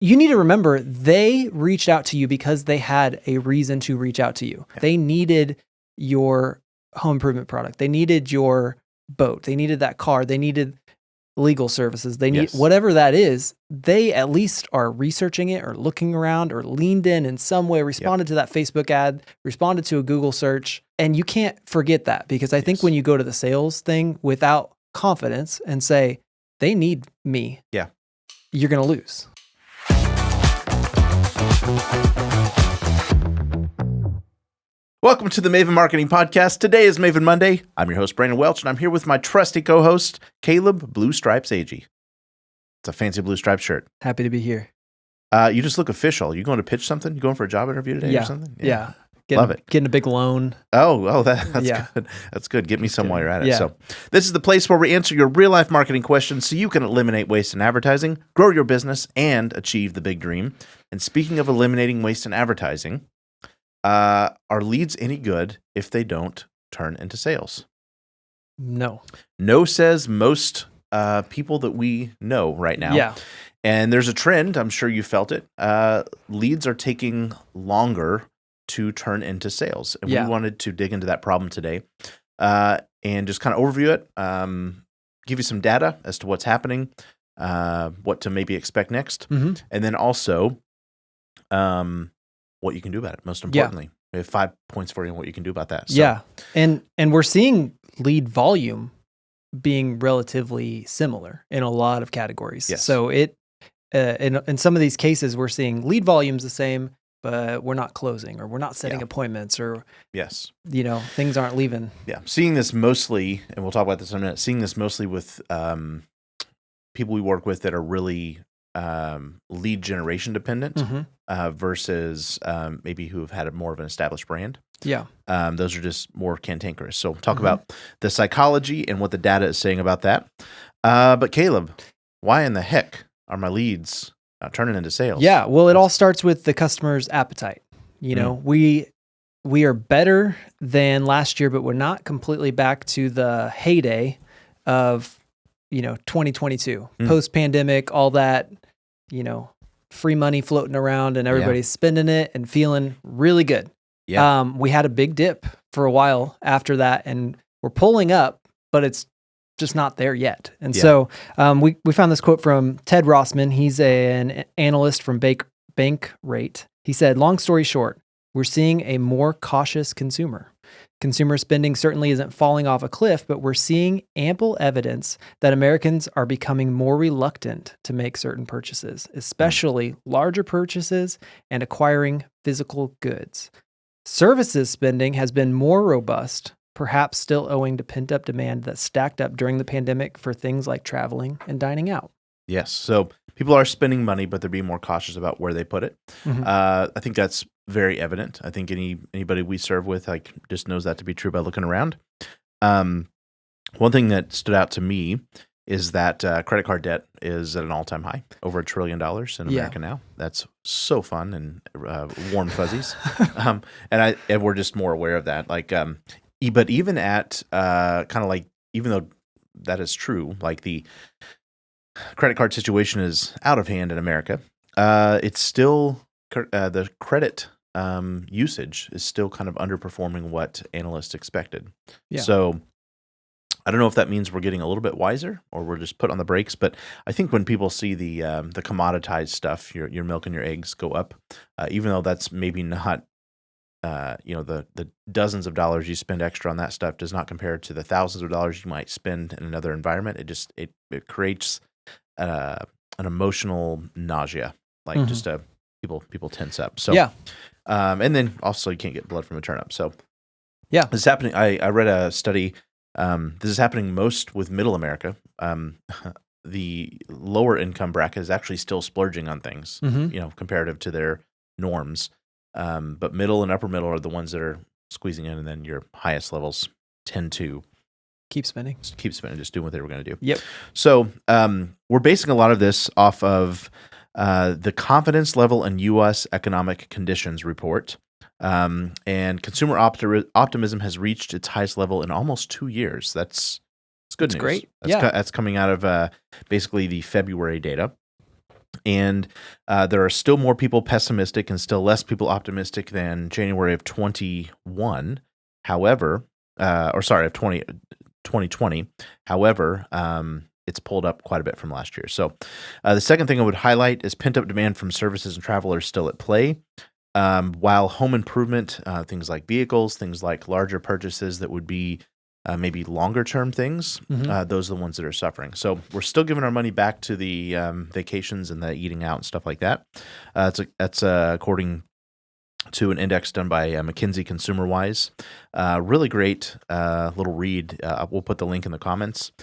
you need to remember they reached out to you because they had a reason to reach out to you. Yeah. They needed your home improvement product. They needed your boat. They needed that car. They needed legal services. They need whatever that is. They at least are researching it or looking around or leaned in some way, responded to that Facebook ad, responded to a Google search. And you can't forget that, because I think when you go to the sales thing without confidence and say, they need me, you're going to lose. Welcome to the Maven Marketing Podcast. Today is Maven Monday. I'm your host, Brandon Welch, and I'm here with my trusty co-host, Caleb Blue Stripes Agee. It's a fancy blue striped shirt. Happy to be here. You just look official. You going to pitch something? You going for a job interview today or something? Yeah. Love it. Getting a big loan. That's good. That's good. Get me some while you're at it. Yeah. So this is the place where we answer your real-life marketing questions so you can eliminate waste in advertising, grow your business, and achieve the big dream. And speaking of eliminating waste in advertising, are leads any good if they don't turn into sales? No. No, says most people that we know right now. Yeah. And there's a trend. I'm sure you felt it. Leads are taking longer to turn into sales. And we wanted to dig into that problem today and just kind of overview it, give you some data as to what's happening, what to maybe expect next, and then also what you can do about it, most importantly. We have 5 points for you on what you can do about that. So. Yeah, and we're seeing lead volume being relatively similar in a lot of categories. Yes. So it in some of these cases, we're seeing lead volume's the same, but we're not closing, or we're not setting appointments, or things aren't leaving. Yeah, seeing this mostly, and we'll talk about this in a minute, seeing this mostly with people we work with that are really lead generation dependent versus maybe who have had more of an established brand. Yeah. Those are just more cantankerous. So talk about the psychology and what the data is saying about that. But Caleb, why in the heck are my leads turning into sales? Yeah, well, it all starts with the customer's appetite. You know, we are better than last year, but we're not completely back to the heyday of 2022, post-pandemic, all that, free money floating around and everybody's spending it and feeling really good. Yeah. We had a big dip for a while after that, and we're pulling up, but it's just not there yet. And so we found this quote from Ted Rossman. He's an analyst from Bankrate. He said, long story short, we're seeing a more cautious consumer. Consumer spending certainly isn't falling off a cliff, but we're seeing ample evidence that Americans are becoming more reluctant to make certain purchases, especially larger purchases and acquiring physical goods. Services spending has been more robust, perhaps still owing to pent-up demand that stacked up during the pandemic for things like traveling and dining out. Yes. So people are spending money, but they're being more cautious about where they put it. I think that's very evident. I think anybody we serve with just knows that to be true by looking around. One thing that stood out to me is that credit card debt is at an all-time high, over $1 trillion in America now. That's so fun and warm fuzzies. And we're just more aware of that. But even at even though that is true, the credit card situation is out of hand in America, it's still the credit usage is still kind of underperforming what analysts expected. Yeah. So I don't know if that means we're getting a little bit wiser or we're just put on the brakes, but I think when people see the commoditized stuff, your milk and your eggs go up, even though that's maybe not, the dozens of dollars you spend extra on that stuff does not compare to the thousands of dollars you might spend in another environment. It creates an emotional nausea, people tense up. So and then also you can't get blood from a turnip. So this is happening. I read a study. This is happening most with middle America. The lower income bracket is actually still splurging on things, comparative to their norms. But middle and upper middle are the ones that are squeezing in, and then your highest levels tend to keep spending, just doing what they were going to do. Yep. So we're basing a lot of this off of the confidence level in U.S. economic conditions report. And consumer optimism has reached its highest level in almost 2 years. That's good news. Great. That's coming out of basically the February data. And there are still more people pessimistic and still less people optimistic than January of 21. However, of 2020. However, it's pulled up quite a bit from last year. So the second thing I would highlight is pent-up demand from services and travelers still at play. While home improvement, things like vehicles, things like larger purchases that would be maybe longer-term things, those are the ones that are suffering. So we're still giving our money back to the vacations and the eating out and stuff like that. That's according to an index done by McKinsey ConsumerWise. Really great little read. We'll put the link in the comments.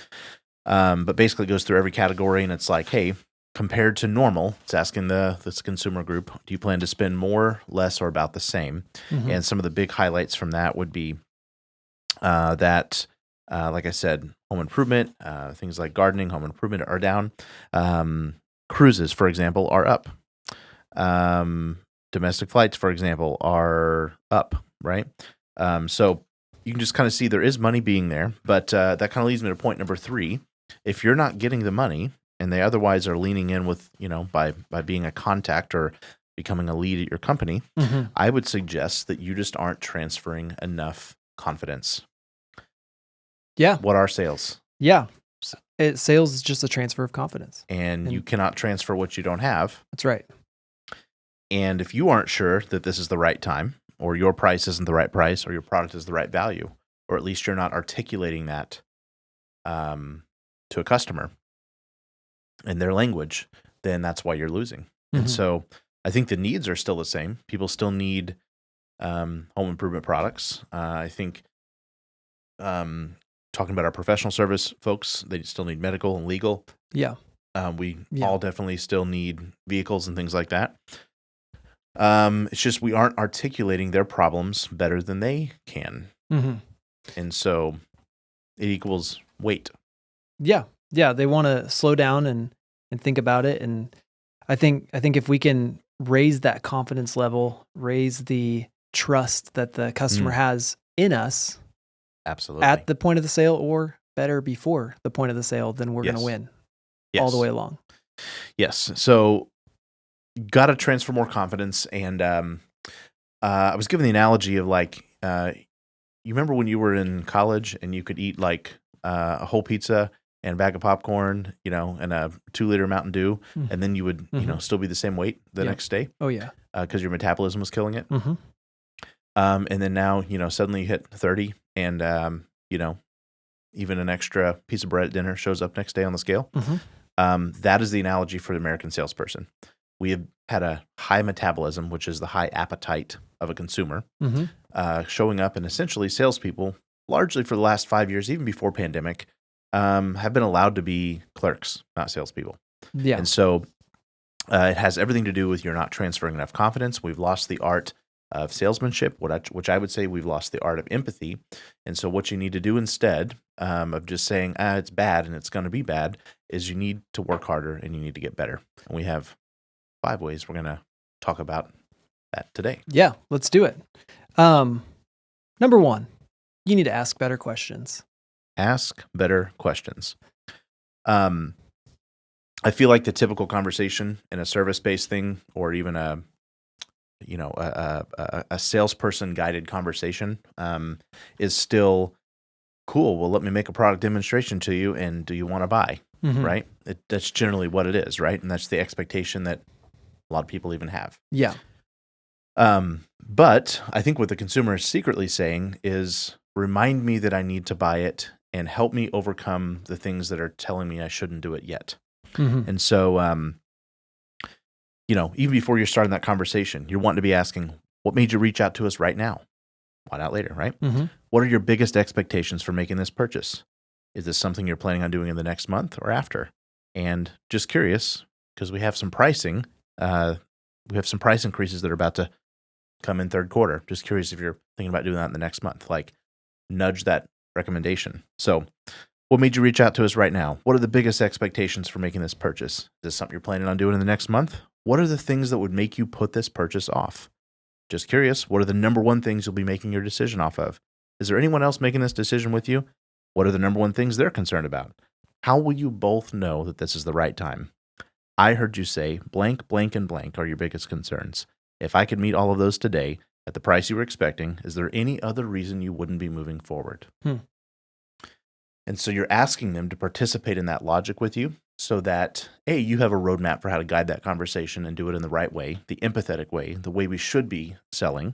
But basically it goes through every category, and it's like, hey, compared to normal, it's asking this consumer group, do you plan to spend more, less, or about the same? And some of the big highlights from that would be that, like I said, home improvement, things like gardening, home improvement are down. Cruises, for example, are up. Domestic flights, for example, are up, right? So you can just kind of see there is money being there, but that kind of leads me to point number 3. If you're not getting the money and they otherwise are leaning in with, by being a contact or becoming a lead at your company, I would suggest that you just aren't transferring enough confidence. Yeah. What are sales? Yeah. Sales is just a transfer of confidence. And you cannot transfer what you don't have. That's right. And if you aren't sure that this is the right time, or your price isn't the right price, or your product is the right value, or at least you're not articulating that to a customer in their language, then that's why you're losing. And so I think the needs are still the same. People still need home improvement products. I think talking about our professional service folks, they still need medical and legal. Yeah. We all definitely still need vehicles and things like that. It's just we aren't articulating their problems better than they can. And so it equals wait. Yeah. Yeah. They want to slow down and think about it. And I think if we can raise that confidence level, raise the trust that the customer has in us, absolutely, at the point of the sale or better before the point of the sale, then we're going to win all the way along. Yes. So got to transfer more confidence. And I was given the analogy of like, you remember when you were in college and you could eat like a whole pizza and a bag of popcorn, and a 2-liter Mountain Dew, and then you would, still be the same weight the next day. Oh yeah. Because your metabolism was killing it. And then now, suddenly you hit 30 and, even an extra piece of bread at dinner shows up next day on the scale. That is the analogy for the American salesperson. We have had a high metabolism, which is the high appetite of a consumer, showing up, and essentially salespeople, largely for the last 5 years, even before pandemic, have been allowed to be clerks, not salespeople. Yeah. And so it has everything to do with you're not transferring enough confidence. We've lost the art of salesmanship, which I would say we've lost the art of empathy. And so what you need to do instead of just saying, it's bad and it's going to be bad, is you need to work harder and you need to get better. And we have 5 ways we're going to talk about that today. Yeah, let's do it. Number 1, you need to ask better questions. Ask better questions. I feel like the typical conversation in a service-based thing, or even a salesperson guided conversation, is still cool. Well, let me make a product demonstration to you, and do you want to buy? Right? That's generally what it is, right? And that's the expectation that a lot of people even have. Yeah. But I think what the consumer is secretly saying is, remind me that I need to buy it and help me overcome the things that are telling me I shouldn't do it yet. And so, even before you're starting that conversation, you're wanting to be asking, what made you reach out to us right now? Why not later, right? What are your biggest expectations for making this purchase? Is this something you're planning on doing in the next month or after? And just curious, because we have some pricing, we have some price increases that are about to come in third quarter. Just curious if you're thinking about doing that in the next month, like nudge that recommendation. So what made you reach out to us right now? What are the biggest expectations for making this purchase? Is this something you're planning on doing in the next month? What are the things that would make you put this purchase off? Just curious, what are the number 1 things you'll be making your decision off of? Is there anyone else making this decision with you? What are the number 1 things they're concerned about? How will you both know that this is the right time? I heard you say blank, blank, and blank are your biggest concerns. If I could meet all of those today at the price you were expecting, is there any other reason you wouldn't be moving forward? And so you're asking them to participate in that logic with you so that, A, you have a roadmap for how to guide that conversation and do it in the right way, the empathetic way, the way we should be selling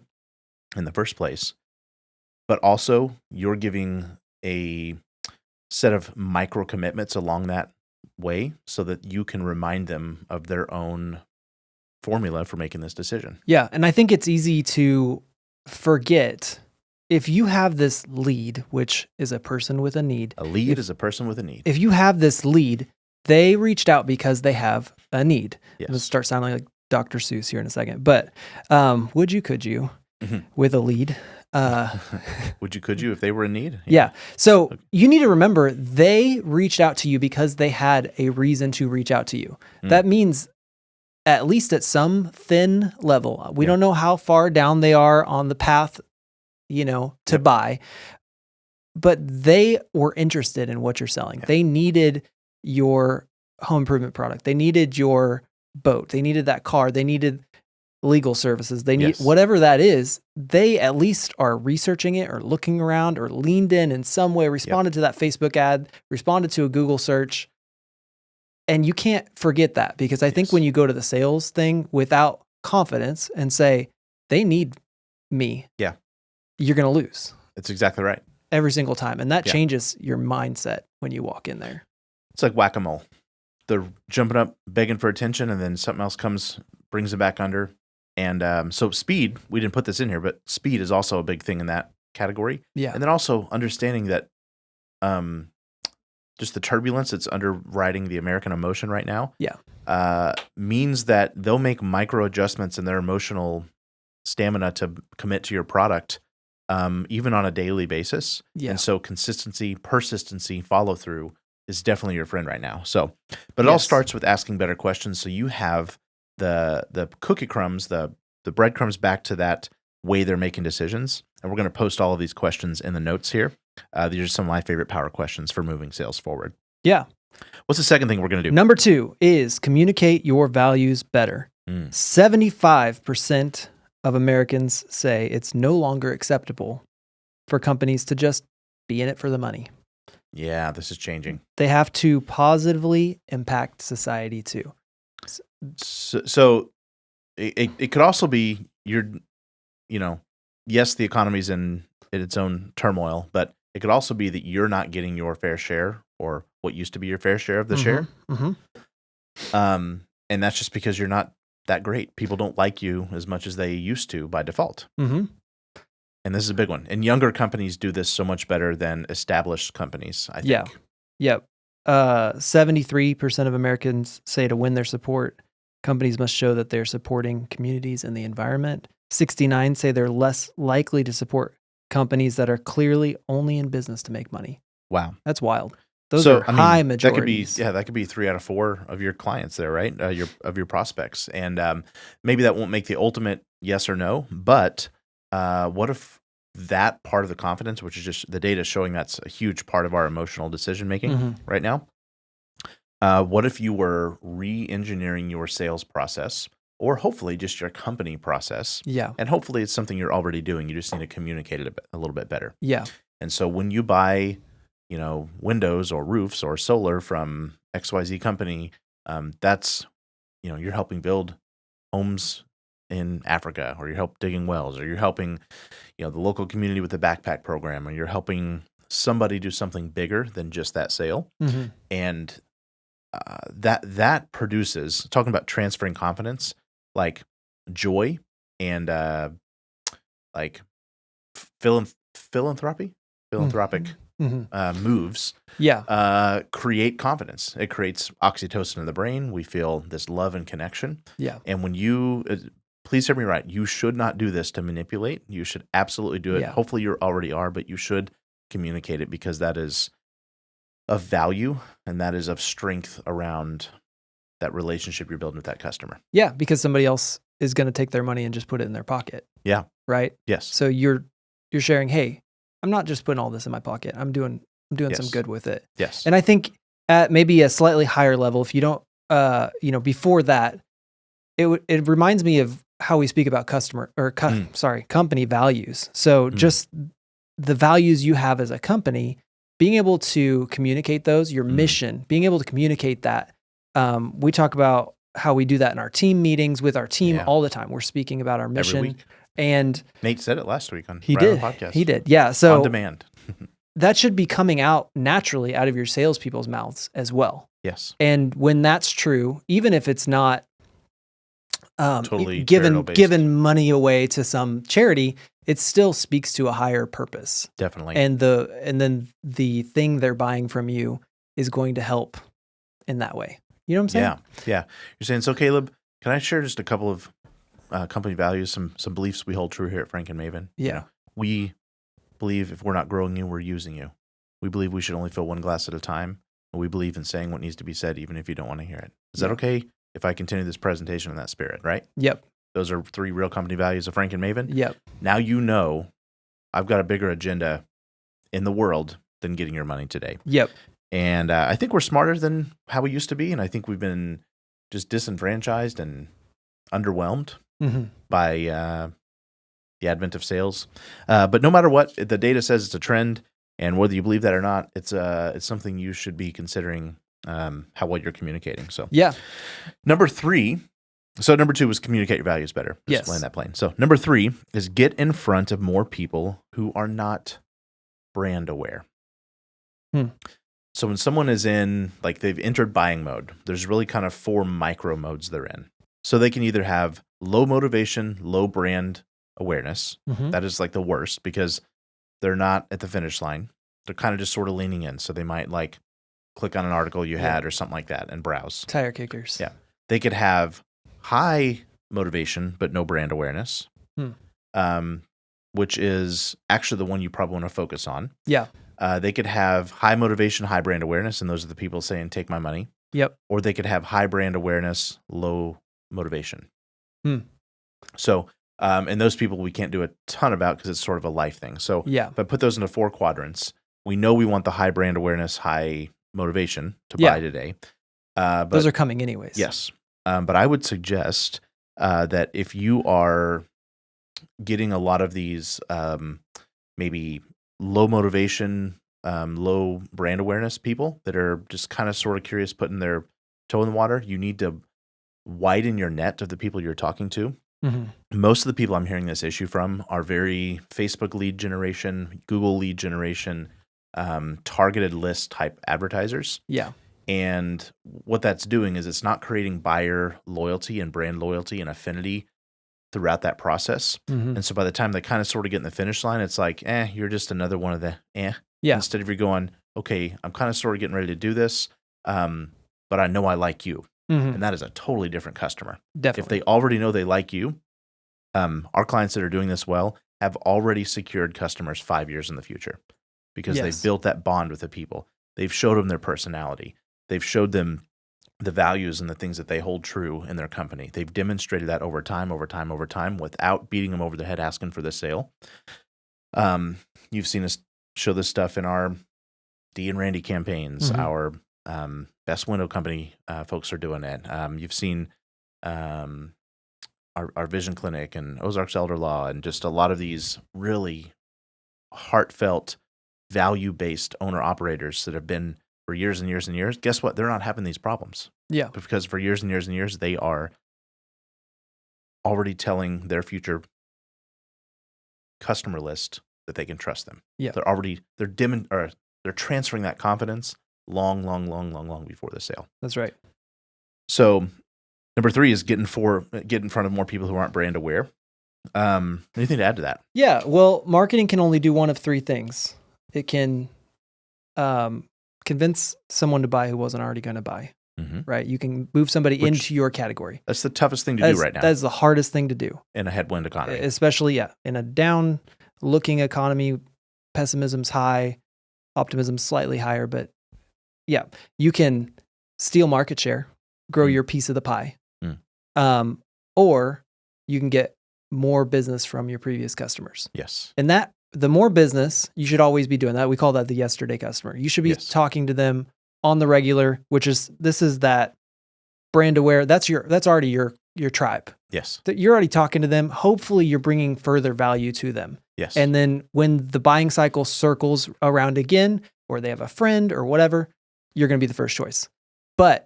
in the first place. But also, you're giving a set of micro commitments along that way so that you can remind them of their own formula for making this decision. Yeah. And I think it's easy to forget if you have this lead, which is a person with a need. A lead is a person with a need. If you have this lead, they reached out because they have a need. Yes. I'm going to start sounding like Dr. Seuss here in a second. But would you, could you, with a lead? Would you, could you, if they were in need? Yeah. So you need to remember they reached out to you because they had a reason to reach out to you. That means at least at some thin level, we don't know how far down they are on the path, to buy, but they were interested in what you're selling. They needed your home improvement product. They needed your boat. They needed that car. They needed legal services. They need whatever that is. They at least are researching it or looking around or leaned in some way, responded to that Facebook ad, responded to a Google search. And you can't forget that because I think when you go to the sales thing without confidence and say, they need me. Yeah. You're going to lose. That's exactly right. Every single time. And that changes your mindset when you walk in there. It's like whack-a-mole. They're jumping up, begging for attention, and then something else comes, brings them back under. And so speed, we didn't put this in here, but speed is also a big thing in that category. Yeah. And then also understanding that just the turbulence that's underwriting the American emotion right now means that they'll make micro adjustments in their emotional stamina to commit to your product even on a daily basis. Yeah. And so consistency, persistency, follow through is definitely your friend right now. So, but it all starts with asking better questions. So you have the cookie crumbs, the breadcrumbs back to that way they're making decisions. And we're going to post all of these questions in the notes here. These are some of my favorite power questions for moving sales forward. Yeah. What's the second thing we're going to do? Number 2 is communicate your values better. 75% of Americans say it's no longer acceptable for companies to just be in it for the money. Yeah, this is changing. They have to positively impact society too. So it could also be yes, the economy's in its own turmoil, but it could also be that you're not getting your fair share or what used to be your fair share of the share. And that's just because you're not that great. People don't like you as much as they used to by default. And this is a big one. And younger companies do this so much better than established companies, I think. Yeah. 73% of Americans say to win their support, companies must show that they're supporting communities and the environment. 69 say they're less likely to support companies that are clearly only in business to make money. Wow. That's wild. Those are high majorities. That could be 3 out of 4 of your clients there, right? Your prospects. And maybe that won't make the ultimate yes or no, but what if that part of the confidence, which is just the data showing that's a huge part of our emotional decision making right now, what if you were re-engineering your sales process or hopefully just your company process? Yeah. And hopefully it's something you're already doing. You just need to communicate it a little bit better. Yeah. And so when you buy windows or roofs or solar from XYZ company, that's, you're helping build homes in Africa, or you're helping digging wells, or you're helping, the local community with the backpack program, or you're helping somebody do something bigger than just that sale. And that produces, talking about transferring confidence, like joy and like philanthropic moves create confidence. It creates oxytocin in the brain. We feel this love and connection. Yeah. And when you, please hear me right, you should not do this to manipulate. You should absolutely do it. Yeah. Hopefully you already are, but you should communicate it because that is of value and that is of strength around that relationship you're building with that customer. Yeah, because somebody else is going to take their money and just put it in their pocket. Yeah. Right? Yes. So you're sharing, hey, I'm not just putting all this in my pocket. I'm doing some good with it. Yes. And I think at maybe a slightly higher level, if you don't before that, it reminds me of how we speak about company values. So just the values you have as a company, being able to communicate those, your mission, being able to communicate that. We talk about how we do that in our team meetings with our team all the time. We're speaking about our mission. Every week. And Nate said it last week on the podcast. He did. Yeah. So on demand. That should be coming out naturally out of your salespeople's mouths as well. Yes. And when that's true, even if it's not totally given money away to some charity, it still speaks to a higher purpose. Definitely. And then the thing they're buying from you is going to help in that way. You know what I'm saying? Yeah. You're saying, so Caleb, can I share just a couple of company values, some beliefs we hold true here at Frank and Maven? Yeah. We believe if we're not growing you, we're using you. We believe we should only fill one glass at a time. And we believe in saying what needs to be said, even if you don't want to hear it. Is that okay if I continue this presentation in that spirit, right? Yep. Those are 3 real company values of Frank and Maven. Yep. Now you know I've got a bigger agenda in the world than getting your money today. Yep. And I think we're smarter than how we used to be. And I think we've been just disenfranchised and underwhelmed by the advent of sales. But no matter what, the data says it's a trend. And whether you believe that or not, it's something you should be considering how well you're communicating. So number 3. So number 2 was communicate your values better. Just land that plane. So number 3 is get in front of more people who are not brand aware. So when someone is in, like they've entered buying mode, there's really kind of 4 micro modes they're in. So they can either have low motivation, low brand awareness. That is like the worst because they're not at the finish line. They're kind of just sort of leaning in. So they might like click on an article you had or something like that and browse. Tire kickers. Yeah. They could have high motivation, but no brand awareness, which is actually the one you probably want to focus on. Yeah. They could have high motivation, high brand awareness, and those are the people saying, take my money. Yep. Or they could have high brand awareness, low motivation. So, and those people we can't do a ton about because it's sort of a life thing. So if I put those into 4 quadrants, we know we want the high brand awareness, high motivation to buy today. But those are coming anyways. Yes. But I would suggest that if you are getting a lot of these maybe low motivation, low brand awareness people that are just kind of sort of curious, putting their toe in the water, you need to widen your net of the people you're talking to. Most of the people I'm hearing this issue from are very Facebook lead generation, Google lead generation, targeted list type advertisers. Yeah. And what that's doing is it's not creating buyer loyalty and brand loyalty and affinity throughout that process. And so by the time they kind of sort of get in the finish line, it's like, you're just another one of the Instead of you going, okay, I'm kind of sort of getting ready to do this, but I know I like you. And that is a totally different customer. Definitely. If they already know they like you, our clients that are doing this well have already secured customers 5 years in the future because they've built that bond with the people. They've showed them their personality. They've showed them the values and the things that they hold true in their company. They've demonstrated that over time without beating them over the head asking for the sale. You've seen us show this stuff in our Dee and Randy campaigns. Our Best Window Company folks are doing it. You've seen our Vision Clinic and Ozarks Elder Law and just a lot of these really heartfelt, value-based owner-operators that have been for years and years and years. Guess what? They're not having these problems. Yeah. Because for years and years and years, they are already telling their future customer list that they can trust them. Yeah. They're transferring that confidence long before the sale. That's right. So number 3 is get in front of more people who aren't brand aware. Anything to add to that? Yeah. Well, marketing can only do one of 3 things. It can convince someone to buy who wasn't already going to buy. Right? You can move somebody into your category. That's the toughest thing to do right now. That is the hardest thing to do. In a headwind economy. Especially, in a down-looking economy, pessimism's high, optimism's slightly higher, but you can steal market share, grow your piece of the pie, or you can get more business from your previous customers. Yes. And the more business, you should always be doing that. We call that the yesterday customer. You should be talking to them on the regular, this is that brand aware. That's already your tribe. Yes. That you're already talking to them. Hopefully you're bringing further value to them. Yes. And then when the buying cycle circles around again, or they have a friend or whatever, you're going to be the first choice. But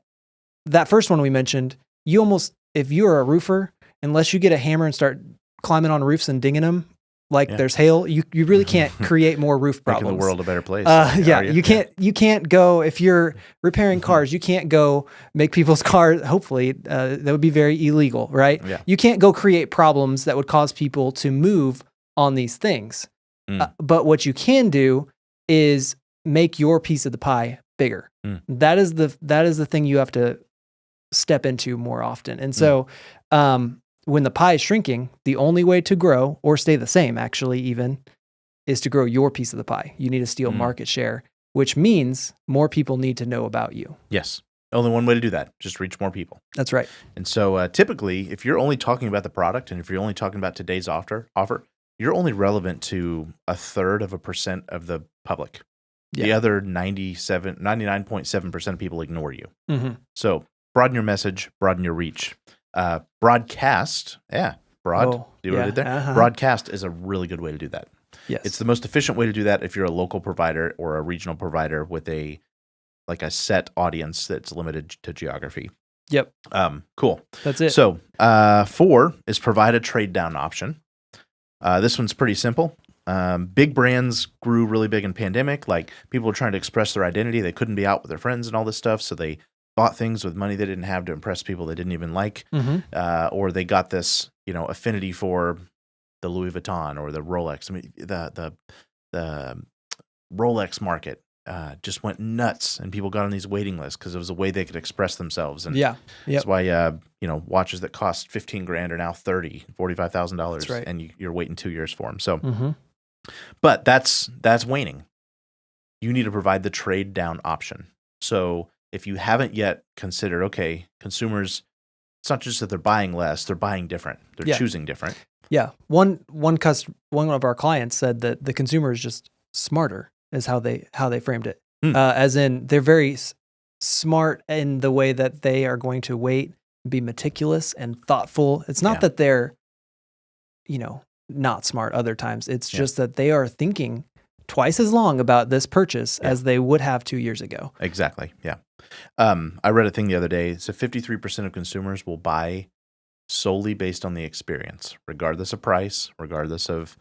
that first one we mentioned, if you're a roofer, unless you get a hammer and start climbing on roofs and dinging them, there's hail, you really can't create more roof problems. Making the world a better place. You can't go, if you're repairing cars, you can't go make people's cars, hopefully, that would be very illegal, right? Yeah. You can't go create problems that would cause people to move on these things. But what you can do is make your piece of the pie bigger. That is the thing you have to step into more often. And so, when the pie is shrinking, the only way to grow or stay the same, actually, even, is to grow your piece of the pie. You need to steal market share, which means more people need to know about you. Yes. Only one way to do that, just reach more people. That's right. And so typically, if you're only talking about the product and if you're only talking about today's offer, you're only relevant to 1/3% of the public. Yeah. The other 99.7% of people ignore you. Mm-hmm. So broaden your message, broaden your reach. Broadcast. Yeah. See what I did there? Uh-huh. Broadcast is a really good way to do that. Yes. It's the most efficient way to do that if you're a local provider or a regional provider with a set audience that's limited to geography. Yep. Cool. That's it. So 4 is provide a trade down option. This one's pretty simple. Big brands grew really big in pandemic. Like people were trying to express their identity. They couldn't be out with their friends and all this stuff. So they bought things with money they didn't have to impress people they didn't even like. Or they got this, affinity for the Louis Vuitton or the Rolex. I mean, the Rolex market just went nuts, and people got on these waiting lists because it was a way they could express themselves. And that's why watches that cost $15,000 are now $45,000. That's right. And you're waiting 2 years for them. So, but that's waning. You need to provide the trade down option. So if you haven't yet considered, okay, consumers, it's not just that they're buying less; they're buying different. They're choosing different. Yeah. One of our clients said that the consumer is just smarter, is how they framed it. As in, they're very smart in the way that they are going to wait, be meticulous and thoughtful. It's not that they're, not smart other times. It's just that they are thinking twice as long about this purchase as they would have 2 years ago. Exactly. Yeah. I read a thing the other day. So 53% of consumers will buy solely based on the experience, regardless of price, regardless of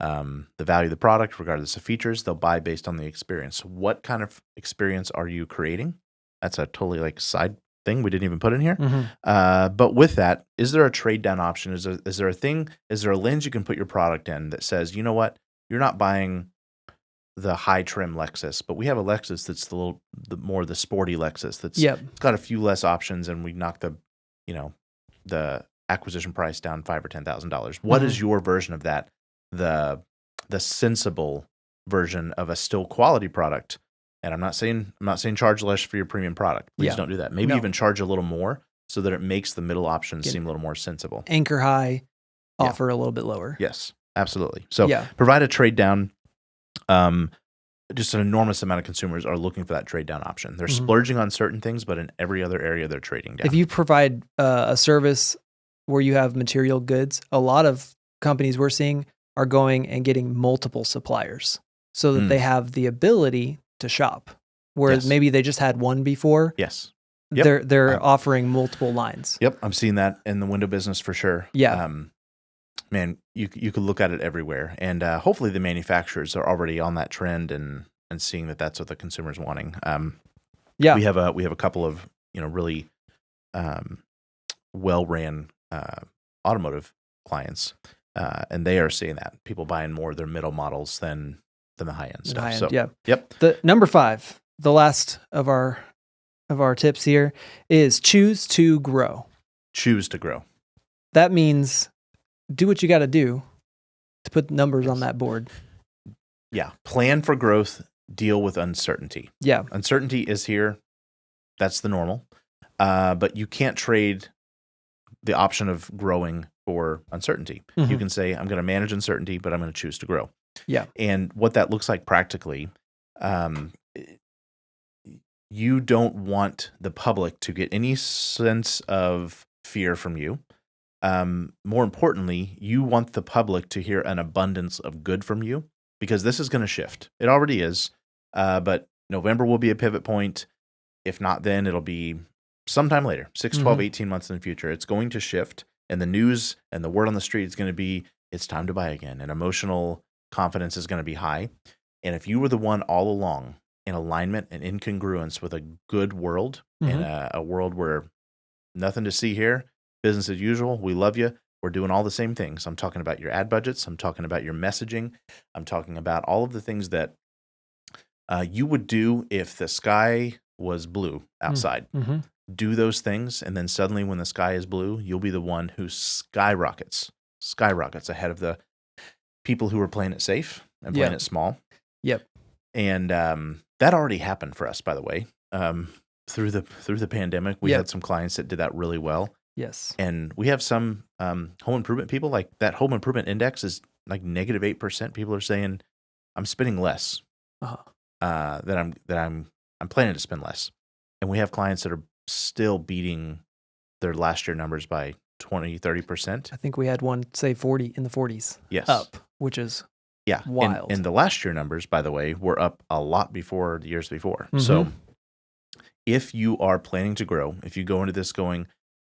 the value of the product, regardless of features. They'll buy based on the experience. What kind of experience are you creating? That's a totally side thing we didn't even put in here. But with that, is there a trade down option? Is there a lens you can put your product in that says, you know what, you're not buying the high trim Lexus, but we have a Lexus that's the more the sporty Lexus that's it's got a few less options, and we knock the acquisition price down $5,000 or $10,000. What is your version of that? The sensible version of a still quality product. And I'm not saying charge less for your premium product. Please don't do that. Maybe even charge a little more so that it makes the middle option seem a little more sensible. Anchor high, offer a little bit lower. Yes, absolutely. So provide a trade down. Just an enormous amount of consumers are looking for that trade down option. They're splurging on certain things, but in every other area they're trading down. If you provide a service where you have material goods, a lot of companies we're seeing are going and getting multiple suppliers so that they have the ability to shop. Whereas maybe they just had one before. Yes. They're offering multiple lines. Yep. I'm seeing that in the window business for sure. Yeah. Man, you could look at it everywhere, and hopefully the manufacturers are already on that trend and seeing that that's what the consumer's wanting. We have a couple of really well ran automotive clients, and they are seeing that people buying more of their middle models than the high end stuff. The number 5, the last of our tips here, is choose to grow. Choose to grow. That means do what you got to do to put numbers on that board. Yeah. Plan for growth. Deal with uncertainty. Yeah. Uncertainty is here. That's the normal. But you can't trade the option of growing for uncertainty. You can say, I'm going to manage uncertainty, but I'm going to choose to grow. Yeah. And what that looks like practically, you don't want the public to get any sense of fear from you. More importantly, you want the public to hear an abundance of good from you, because this is going to shift. It already is. But November will be a pivot point. If not then, it'll be sometime later, 6, 12, 18 months in the future. It's going to shift, and the news and the word on the street is going to be, it's time to buy again. And emotional confidence is going to be high. And if you were the one all along in alignment and in congruence with a good world, and a world where nothing to see here, business as usual, we love you, we're doing all the same things. I'm talking about your ad budgets. I'm talking about your messaging. I'm talking about all of the things that you would do if the sky was blue outside. Do those things, and then suddenly when the sky is blue, you'll be the one who skyrockets ahead of the people who are playing it safe and playing it small. Yep. And that already happened for us, by the way. Through the pandemic, we had some clients that did that really well. Yes. And we have some home improvement people, like that home improvement index is like -8%. People are saying, I'm spending less. That I'm planning to spend less. And we have clients that are still beating their last year numbers by 20, 30%. I think we had one say 40 in the 40s. Yes. Up, which is wild. And the last year numbers, by the way, were up a lot before the years before. So if you are planning to grow, if you go into this going,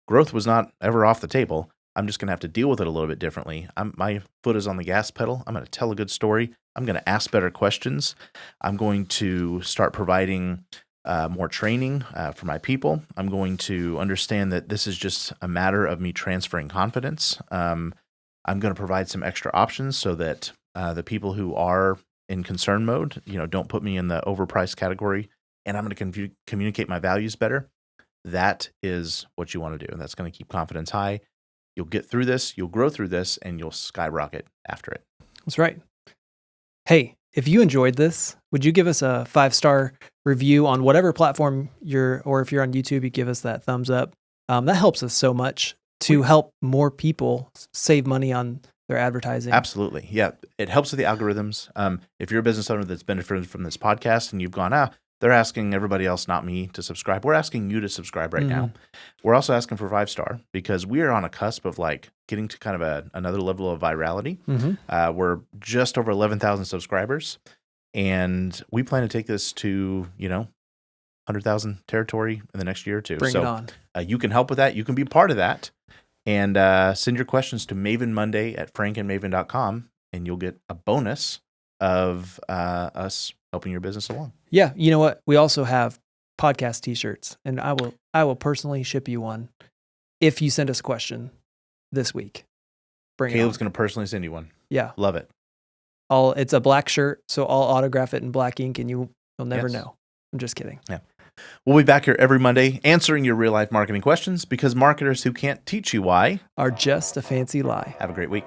growth was not ever off the table, I'm just going to have to deal with it a little bit differently. My foot is on the gas pedal. I'm going to tell a good story. I'm going to ask better questions. I'm going to start providing more training for my people. I'm going to understand that this is just a matter of me transferring confidence. I'm going to provide some extra options so that the people who are in concern mode, don't put me in the overpriced category, and I'm going to communicate my values better. That is what you want to do. And that's going to keep confidence high. You'll get through this, you'll grow through this, and you'll skyrocket after it. That's right. Hey, if you enjoyed this, would you give us a 5-star review on whatever platform or if you're on YouTube, you give us that thumbs up. That helps us so much to help more people save money on their advertising. Absolutely. Yeah. It helps with the algorithms. If you're a business owner that's benefited from this podcast and you've gone, they're asking everybody else, not me, to subscribe. We're asking you to subscribe right now. We're also asking for 5-star because we are on a cusp of getting to kind of another level of virality. We're just over 11,000 subscribers, and we plan to take this to 100,000 territory in the next year or two. Bring it on. You can help with that. You can be part of that, and send your questions to MavenMonday at frankandmaven.com, and you'll get a bonus of us helping your business along. Yeah. You know what? We also have podcast t-shirts, and I will personally ship you one if you send us a question this week. Caleb's going to personally send you one. Yeah. Love it. It's a black shirt, so I'll autograph it in black ink, and you'll never know. I'm just kidding. Yeah. We'll be back here every Monday answering your real life marketing questions, because marketers who can't teach you why are just a fancy lie. Have a great week.